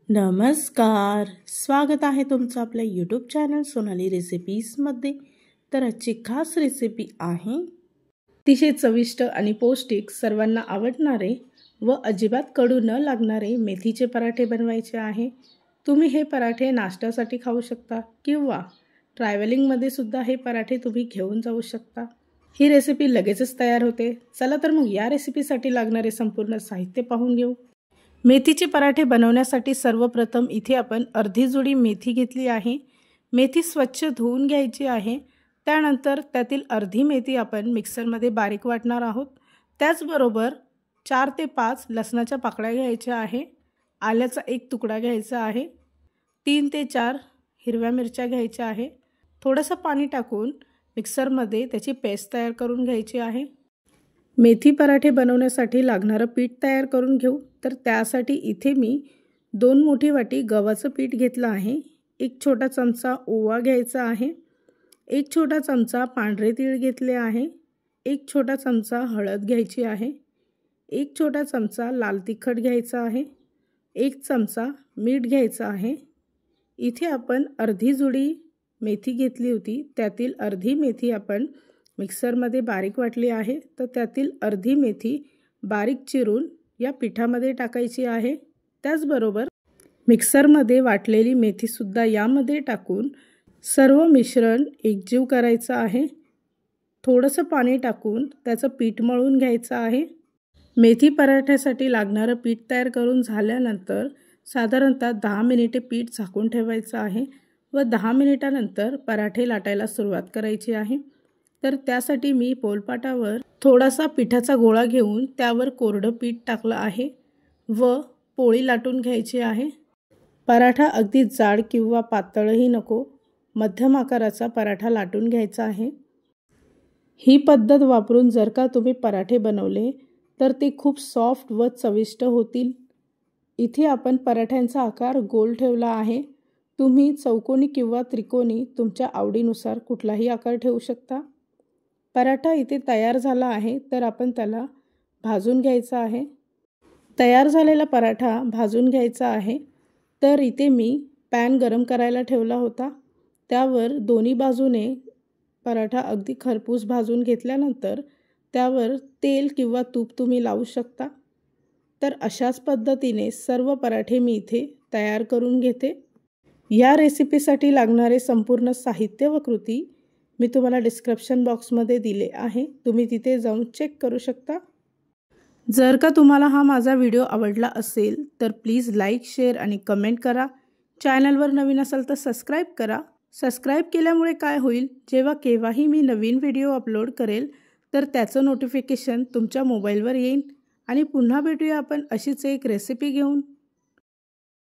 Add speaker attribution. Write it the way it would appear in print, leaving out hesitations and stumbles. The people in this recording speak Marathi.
Speaker 1: नमस्कार, स्वागत आहे तुमचं आपल्या यूट्यूब चॅनल सोनाली रेसिपीजमध्ये। तर आजची खास रेसिपी आहे अतिशय चविष्ट आणि पौष्टिक, सर्वांना आवडणारे व अजिबात कडू न लागणारे मेथीचे पराठे बनवायचे आहे। तुम्ही हे पराठे नाश्त्यासाठी खाऊ शकता किंवा ट्रॅव्हलिंगमध्ये सुद्धा हे पराठे तुम्ही घेऊन जाऊ शकता। ही रेसिपी लगेचच तयार होते। चला तर मग या रेसिपीसाठी लागणारे संपूर्ण साहित्य पाहून घेऊ। मेथीचे पराठे बनवण्यासाठी सर्वप्रथम इथे आपण अर्धी जुडी मेथी घेतली आहे। मेथी स्वच्छ धुवून घ्यायची आहे। त्यानंतर त्यातील अर्धी मेथी आपण मिक्सरमध्ये बारीक वाटणार आहोत। त्याचबरोबर 4 ते 5 लसणाच्या पाकळ्या घ्यायच्या आहे। आल्याचा एक तुकडा घ्यायचा आहे। 3 ते 4 हिरव्या मिरच्या घ्यायच्या आहे। थोडंसं पाणी टाकून मिक्सरमध्ये त्याची पेस्ट तयार करून घ्यायची आहे। मेथी पराठे बनवण्यासाठी लागणारं पीठ तयार करून घेऊ। तर त्यासाठी इथे मी 2 मोठी वाटी गव्हाचं पीठ घेतलं आहे। 1 छोटा चमचा ओवा घ्यायचा आहे। 1 छोटा चमचा पांढरे तीळ घेतले आहे। 1 छोटा चमचा हळद घ्यायची आहे। 1 छोटा चमचा लाल तिखट घ्यायचा आहे। 1 चमचा मीठ घ्यायचं आहे। इथे आपण अर्धी जुडी मेथी घेतली होती, त्यातील अर्धी मेथी आपण मिक्सरमध्ये बारीक वाटली आहे। तर त्यातील अर्धी मेथी बारीक चिरून या पिठामध्ये टाकायची आहे। त्याचबरोबर मिक्सरमध्ये वाटलेली मेथीसुद्धा यामध्ये टाकून सर्व मिश्रण एकजीव करायचं आहे। थोडंसं पाणी टाकून त्याचं पीठ मळून घ्यायचं आहे। मेथी पराठ्यासाठी लागणारं पीठ तयार करून झाल्यानंतर साधारणतः 10 मिनिटे पीठ झाकून ठेवायचं आहे व 10 मिनिटानंतर पराठे लाटायला सुरुवात करायची आहे। तर त्यासाठी मी पोलपाटावर थोडासा पिठाचा गोळा घेऊन त्यावर कोरडं पीठ टाकलं आहे व पोळी लाटून घ्यायची आहे। पराठा अगदी जाड किंवा पातळही नको, मध्यम आकाराचा पराठा लाटून घ्यायचा आहे। ही पद्धत वापरून जर का तुम्ही पराठे बनवले तर ते खूप सॉफ्ट व चविष्ट होतील। इथे आपण पराठ्यांचा आकार गोल ठेवला आहे। तुम्ही चौकोनी किंवा त्रिकोणी तुमच्या आवडीनुसार कुठलाही आकार ठेवू शकता। पराठा इथे तयार झाला आहे, तर आपण त्याला भाजून घ्यायचा आहे। तयार झालेला पराठा भाजून घ्यायचा आहे। तर इथे मी पॅन गरम करायला ठेवला होता, त्यावर दोन्ही बाजूने पराठा अगदी खरपूस भाजून घेतल्यानंतर त्यावर तेल किंवा तूप तुम्ही लावू शकता। तर अशाच पद्धतीने सर्व पराठे मी इथे तयार करून घेते। या रेसिपीसाठी लागणारे संपूर्ण साहित्य व कृती मी तुम्हाला डिस्क्रिप्शन बॉक्समध्ये दिले आहे, तुम्ही तिथे जाऊन चेक करू शकता। जर का तुम्हाला हा माझा व्हिडिओ आवडला असेल तर प्लीज लाईक, शेअर आणि कमेंट करा। चॅनलवर नवीन असाल तर सबस्क्राईब करा। सबस्क्राईब केल्यामुळे काय होईल, जेव्हा केव्हाही मी नवीन व्हिडिओ अपलोड करेल तर त्याचं नोटिफिकेशन तुमच्या मोबाईलवर येईल। आणि पुन्हा भेटूया आपण अशीच एक रेसिपी घेऊन।